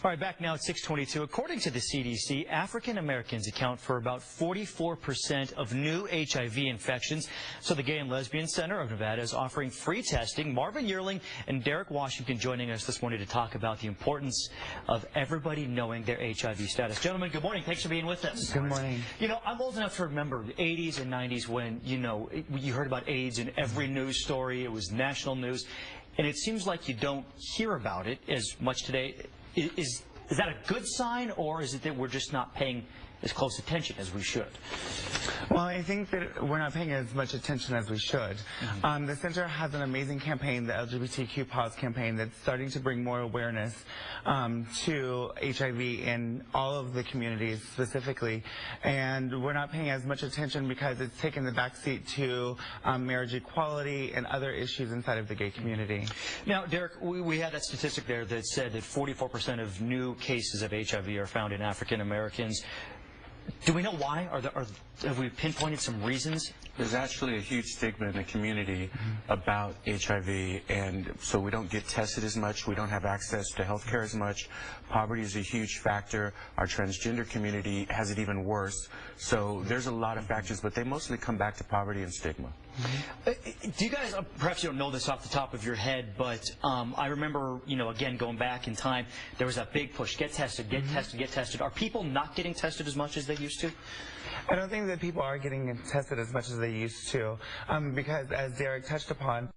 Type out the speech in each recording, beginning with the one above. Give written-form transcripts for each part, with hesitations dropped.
All right, back now at 6:22. According to the CDC, African Americans account for about 44% of new HIV infections. So the Gay and Lesbian Center of Nevada is offering free testing. Marvin Yearling and Derek Washington joining us this morning to talk about the importance of everybody knowing their HIV status. Gentlemen, good morning. Thanks for being with us. Good morning. You know, I'm old enough to remember the 80s and 90s when, you heard about AIDS in every news story. It was national news. And it seems like you don't hear about it as much today. Is that a good sign, or is it that we're just not paying as close attention as we should? Well, I think that we're not paying as much attention as we should. The center has an amazing campaign, the LGBTQ Pause campaign, that's starting to bring more awareness to HIV in all of the communities specifically. And we're not paying as much attention because it's taken the backseat to marriage equality and other issues inside of the gay community. Now, Derek, we had that statistic there that said that 44% of new cases of HIV are found in African Americans. Do we know why? Have we pinpointed some reasons? There's actually a huge stigma in the community about HIV, and so we don't get tested as much. We don't have access to health care as much. Poverty is a huge factor. Our transgender community has it even worse. So there's a lot of factors, but they mostly come back to poverty and stigma. Do you guys, perhaps you don't know this off the top of your head, but I remember, again, going back in time, there was that big push, get tested, get tested, get tested. Are people not getting tested as much as they used to? I don't think that people are getting tested as much as they used to, because as Derek touched upon,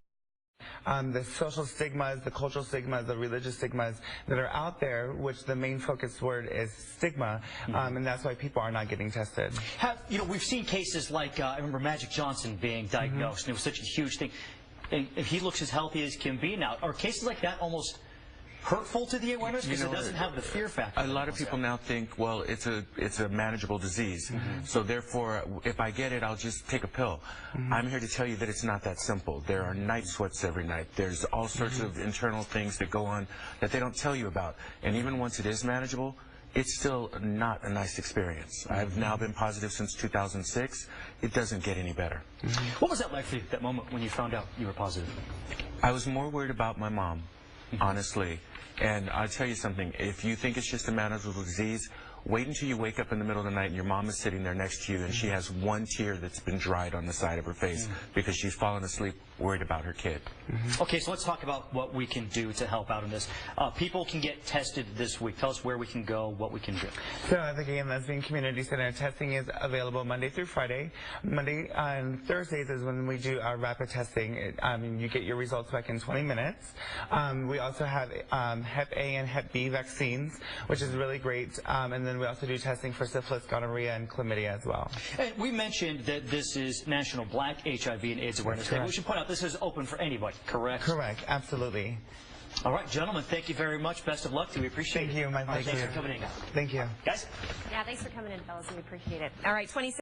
the social stigmas, the cultural stigmas, the religious stigmas that are out there, which the main focus word is stigma, and that's why people are not getting tested. We've seen cases like, I remember Magic Johnson being diagnosed, and it was such a huge thing. And he looks as healthy as can be now. Are cases like that almost hurtful to the awareness because it doesn't have the fear factor? A lot of people now think, well, it's a manageable disease, so therefore, if I get it, I'll just take a pill. I'm here to tell you that it's not that simple. There are night sweats every night. There's all sorts of internal things that go on that they don't tell you about. And even once it is manageable, it's still not a nice experience. I've now been positive since 2006. It doesn't get any better. What was that like for you, that moment when you found out you were positive? I was more worried about my mom, honestly. And I'll tell you something, if you think it's just a manageable disease, wait until you wake up in the middle of the night and your mom is sitting there next to you and she has one tear that's been dried on the side of her face because she's fallen asleep worried about her kid. Okay, so let's talk about what we can do to help out in this. People can get tested this week. Tell us where we can go, what we can do. So at the Gay and Lesbian Community Center, testing is available Monday through Friday. Monday and Thursdays is when we do our rapid testing. You get your results back in 20 minutes. We also have Hep A and Hep B vaccines, which is really great. And then we also do testing for syphilis, gonorrhea, and chlamydia as well. And we mentioned that this is National Black HIV and AIDS Awareness Day. We should point out this is open for anybody, correct? Correct, absolutely. All right, gentlemen, thank you very much. Best of luck to you. We appreciate it. Thank you, my pleasure. Thanks for coming in. Thank you. Guys? Yeah, thanks for coming in, fellas. We appreciate it. All right, 26.